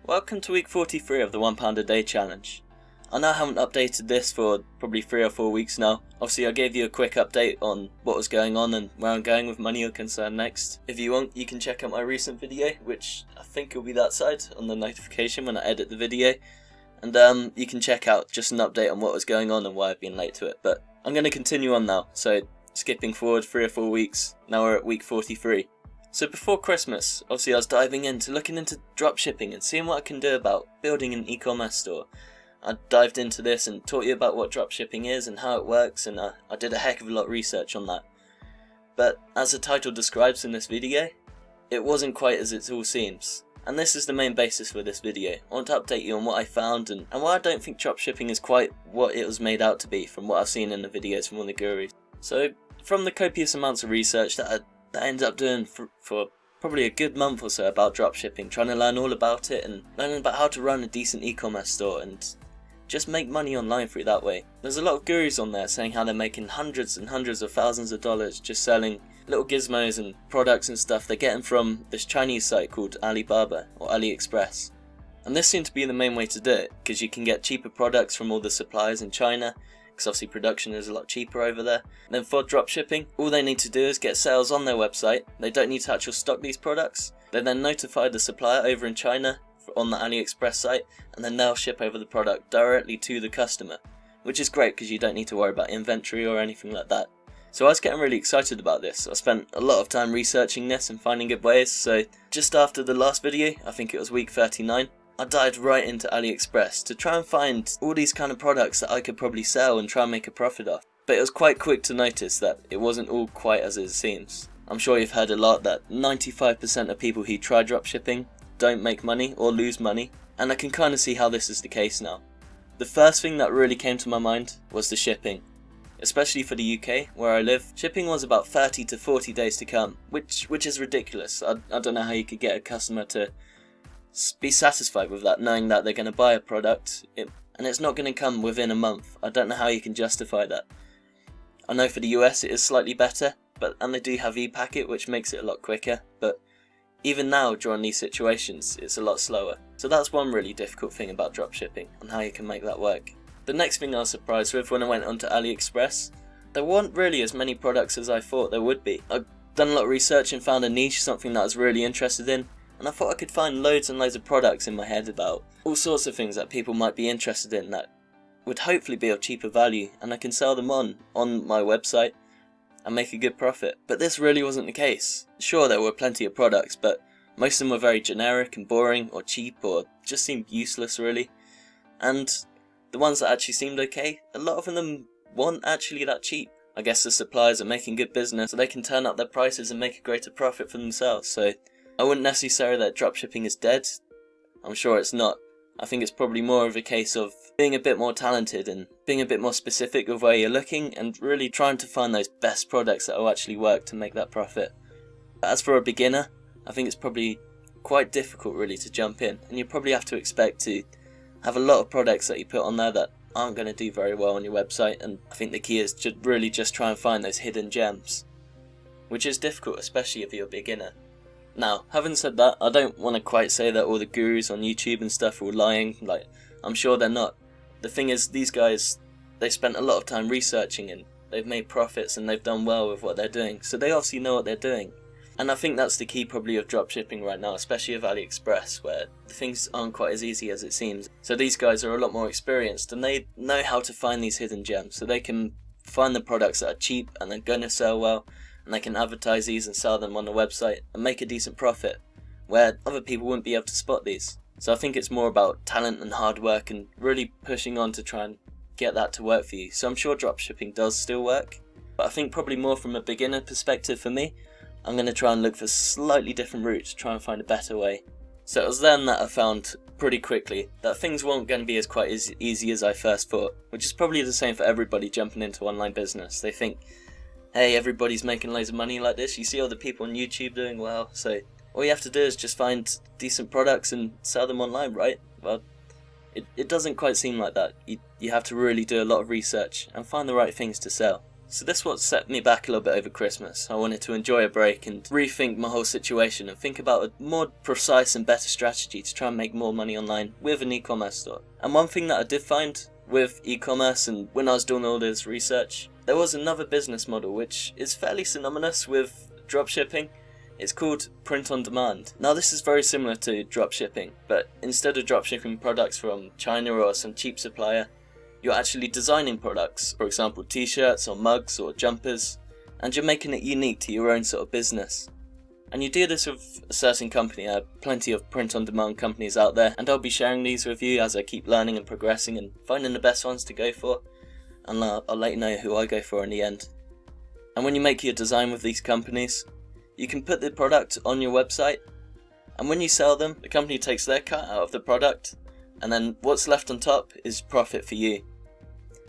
Welcome to week 43 of the £1 a day challenge. I now haven't updated this for probably 3 or 4 weeks now. Obviously I gave you a quick update on what was going on and where I'm going with money or concern next. If you want, you can check out my recent video, which I think will be that side on the notification when I edit the video. And you can check out just an update on what was going on and why I've been late to it. But I'm going to continue on now, so skipping forward 3 or 4 weeks, now we're at week 43. So before Christmas, obviously I was diving into looking into dropshipping and seeing what I can do about building an e-commerce store. I dived into this and taught you about what dropshipping is and how it works, and I did a heck of a lot of research on that. But as the title describes in this video, it wasn't quite as it all seems. And this is the main basis for this video. I want to update you on what I found and why I don't think dropshipping is quite what it was made out to be from what I've seen in the videos from all the gurus. So from the copious amounts of research that I ended up doing for probably a good month or so about dropshipping, trying to learn all about it and learning about how to run a decent e-commerce store and just make money online through that way. There's a lot of gurus on there saying how they're making hundreds and hundreds of thousands of dollars just selling little gizmos and products and stuff they're getting from this Chinese site called Alibaba or AliExpress. And this seemed to be the main way to do it, because you can get cheaper products from all the suppliers in China, because obviously production is a lot cheaper over there. And then for dropshipping, all they need to do is get sales on their website. They don't need to actually stock these products. They then notify the supplier over in China on the AliExpress site, and then they'll ship over the product directly to the customer, which is great because you don't need to worry about inventory or anything like that. So I was getting really excited about this. I spent a lot of time researching this and finding good ways, so just after the last video, I think it was week 39, I dived right into AliExpress to try and find all these kind of products that I could probably sell and try and make a profit off. But it was quite quick to notice that it wasn't all quite as it seems. I'm sure you've heard a lot that 95% of people who try dropshipping don't make money or lose money, and I can kind of see how this is the case now. The first thing that really came to my mind was the shipping. Especially for the UK, where I live, shipping was about 30 to 40 days to come, which is ridiculous. I don't know how you could get a customer to be satisfied with that, knowing that they're going to buy a product and it's not going to come within a month. I don't know how you can justify that. I know for the US it is slightly better, and they do have ePacket, which makes it a lot quicker, but even now during these situations it's a lot slower. So that's one really difficult thing about dropshipping and how you can make that work. The next thing I was surprised with when I went onto AliExpress, there weren't really as many products as I thought there would be. I've done a lot of research and found a niche, something that I was really interested in, and I thought I could find loads and loads of products in my head about all sorts of things that people might be interested in that would hopefully be of cheaper value, and I can sell them on my website and make a good profit. But this really wasn't the case. Sure, there were plenty of products, but most of them were very generic and boring or cheap or just seemed useless really. And the ones that actually seemed okay, a lot of them weren't actually that cheap. I guess the suppliers are making good business so they can turn up their prices and make a greater profit for themselves. So I wouldn't necessarily say that dropshipping is dead. I'm sure it's not. I think it's probably more of a case of being a bit more talented and being a bit more specific of where you're looking and really trying to find those best products that will actually work to make that profit. But as for a beginner, I think it's probably quite difficult really to jump in, and you probably have to expect to have a lot of products that you put on there that aren't going to do very well on your website, and I think the key is to really just try and find those hidden gems, which is difficult especially if you're a beginner. Now, having said that, I don't want to quite say that all the gurus on YouTube and stuff are all lying. Like, I'm sure they're not. The thing is, these guys, they spent a lot of time researching and they've made profits and they've done well with what they're doing, so they obviously know what they're doing. And I think that's the key probably of dropshipping right now, especially of AliExpress, where things aren't quite as easy as it seems. So these guys are a lot more experienced and they know how to find these hidden gems, so they can find the products that are cheap and they're going to sell well, and they can advertise these and sell them on the website and make a decent profit, where other people wouldn't be able to spot these. So I think it's more about talent and hard work and really pushing on to try and get that to work for you. So I'm sure dropshipping does still work, but I think probably more from a beginner perspective for me, I'm going to try and look for a slightly different route to try and find a better way. So it was then that I found pretty quickly that things weren't going to be quite as easy as I first thought, which is probably the same for everybody jumping into online business. They think, hey, everybody's making loads of money like this, you see all the people on YouTube doing well, so all you have to do is just find decent products and sell them online, right? Well, it doesn't quite seem like that. You have to really do a lot of research and find the right things to sell. So this what set me back a little bit over Christmas. I wanted to enjoy a break and rethink my whole situation and think about a more precise and better strategy to try and make more money online with an e-commerce store. And one thing that I did find with e-commerce, and when I was doing all this research, there was another business model which is fairly synonymous with dropshipping. It's called print on demand. Now this is very similar to dropshipping, but instead of dropshipping products from China or some cheap supplier, you're actually designing products, for example t-shirts or mugs or jumpers, and you're making it unique to your own sort of business. And you do this with a certain company. I have plenty of print on demand companies out there, and I'll be sharing these with you as I keep learning and progressing and finding the best ones to go for, and I'll let you know who I go for in the end. And when you make your design with these companies, you can put the product on your website, and when you sell them, the company takes their cut out of the product, and then what's left on top is profit for you.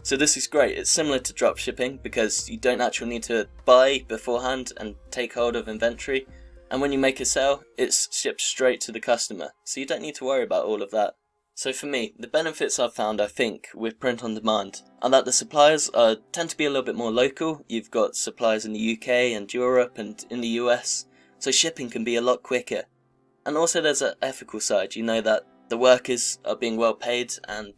So this is great. It's similar to dropshipping because you don't actually need to buy beforehand and take hold of inventory, and when you make a sale, it's shipped straight to the customer, so you don't need to worry about all of that. So for me, the benefits I've found, I think, with print on demand are that the suppliers tend to be a little bit more local. You've got suppliers in the UK and Europe and in the US, so shipping can be a lot quicker. And also there's an ethical side. You know that the workers are being well paid, and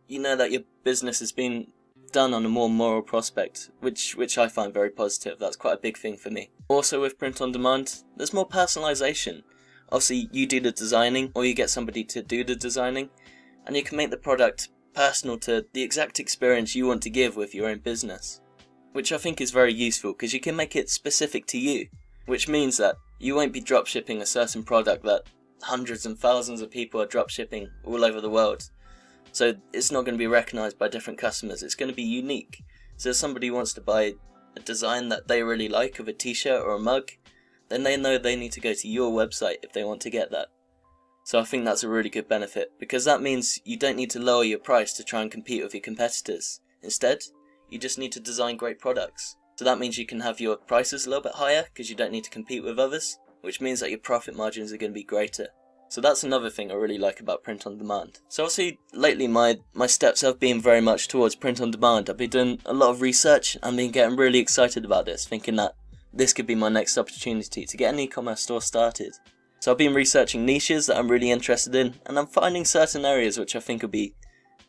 you know that your business is being done on a more moral prospect, which I find very positive. That's quite a big thing for me. Also with print on demand, there's more personalization. Obviously you do the designing, or you get somebody to do the designing, and you can make the product personal to the exact experience you want to give with your own business, which I think is very useful because you can make it specific to you, which means that you won't be dropshipping a certain product that hundreds and thousands of people are dropshipping all over the world. So it's not going to be recognised by different customers, it's going to be unique. So if somebody wants to buy a design that they really like of a t-shirt or a mug, then they know they need to go to your website if they want to get that. So I think that's a really good benefit, because that means you don't need to lower your price to try and compete with your competitors. Instead, you just need to design great products. So that means you can have your prices a little bit higher because you don't need to compete with others, which means that your profit margins are going to be greater. So that's another thing I really like about print on demand. So obviously lately my steps have been very much towards print on demand. I've been doing a lot of research and been getting really excited about this, thinking that this could be my next opportunity to get an e-commerce store started. So I've been researching niches that I'm really interested in, and I'm finding certain areas which I think would be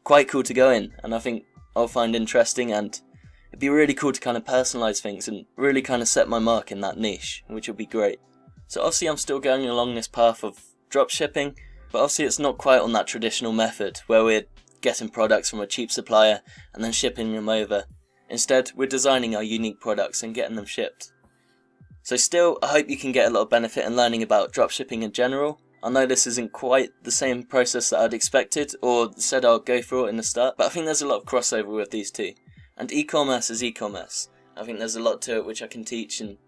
quite cool to go in, and I think I'll find interesting, and it'd be really cool to kind of personalise things and really kind of set my mark in that niche, which would be great. So obviously I'm still going along this path of dropshipping, but obviously it's not quite on that traditional method where we're getting products from a cheap supplier and then shipping them over. Instead, we're designing our unique products and getting them shipped. So still, I hope you can get a lot of benefit in learning about dropshipping in general. I know this isn't quite the same process that I'd expected or said I'll go through in the start, but I think there's a lot of crossover with these two. And e-commerce is e-commerce. I think there's a lot to it which I can teach and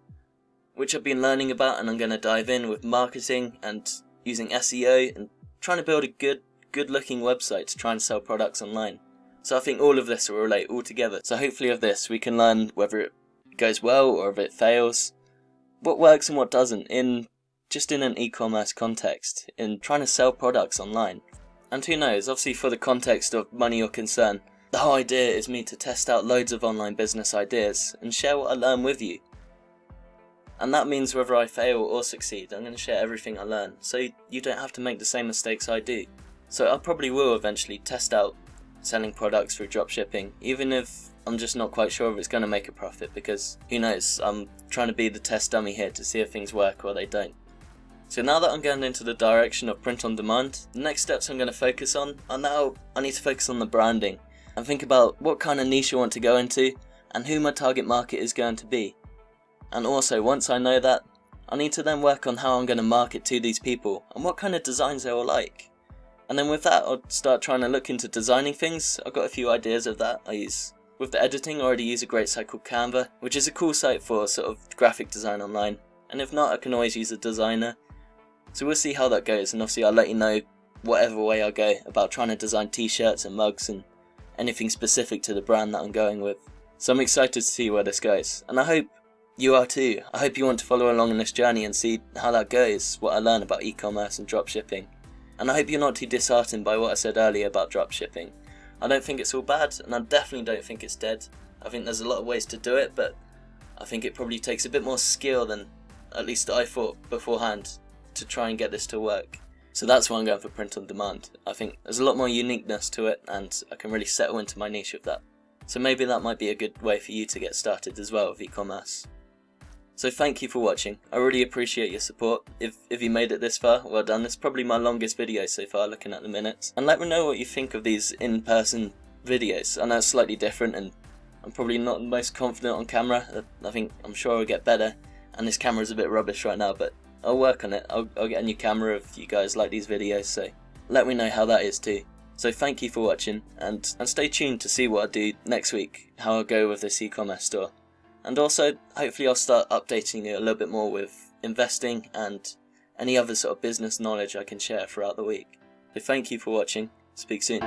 which I've been learning about, and I'm going to dive in with marketing and using SEO and trying to build a good looking website to try and sell products online. So I think all of this will relate all together. So hopefully of this we can learn whether it goes well or if it fails, what works and what doesn't in an e-commerce context, in trying to sell products online. And who knows, obviously for the context of money or concern, the whole idea is me to test out loads of online business ideas and share what I learn with you. And that means whether I fail or succeed, I'm going to share everything I learn, so you don't have to make the same mistakes I do. So I probably will eventually test out selling products through dropshipping, even if I'm just not quite sure if it's going to make a profit, because who knows, I'm trying to be the test dummy here to see if things work or they don't. So now that I'm going into the direction of print on demand, the next steps I'm going to focus on are now I need to focus on the branding and think about what kind of niche I want to go into and who my target market is going to be. And also, once I know that, I need to then work on how I'm going to market to these people and what kind of designs they will like. And then with that, I'll start trying to look into designing things. I've got a few ideas of that. With the editing, I already use a great site called Canva, which is a cool site for sort of graphic design online. And if not, I can always use a designer. So we'll see how that goes, and obviously I'll let you know whatever way I go about trying to design t-shirts and mugs and anything specific to the brand that I'm going with. So I'm excited to see where this goes, and I hope you are too. I hope you want to follow along in this journey and see how that goes, what I learn about e-commerce and dropshipping. And I hope you're not too disheartened by what I said earlier about dropshipping. I don't think it's all bad, and I definitely don't think it's dead. I think there's a lot of ways to do it, but I think it probably takes a bit more skill than at least I thought beforehand to try and get this to work. So that's why I'm going for print on demand. I think there's a lot more uniqueness to it, and I can really settle into my niche with that. So maybe that might be a good way for you to get started as well with e-commerce. So thank you for watching. I really appreciate your support. If you made it this far, well done. It's probably my longest video so far, looking at the minutes. And let me know what you think of these in-person videos. I know it's slightly different, and I'm probably not the most confident on camera. I'm sure I'll get better, and this camera's a bit rubbish right now, but I'll work on it. I'll get a new camera if you guys like these videos, so let me know how that is too. So thank you for watching, and stay tuned to see what I do next week, how I'll go with this e-commerce store. And also, hopefully I'll start updating you a little bit more with investing and any other sort of business knowledge I can share throughout the week. So thank you for watching. Speak soon.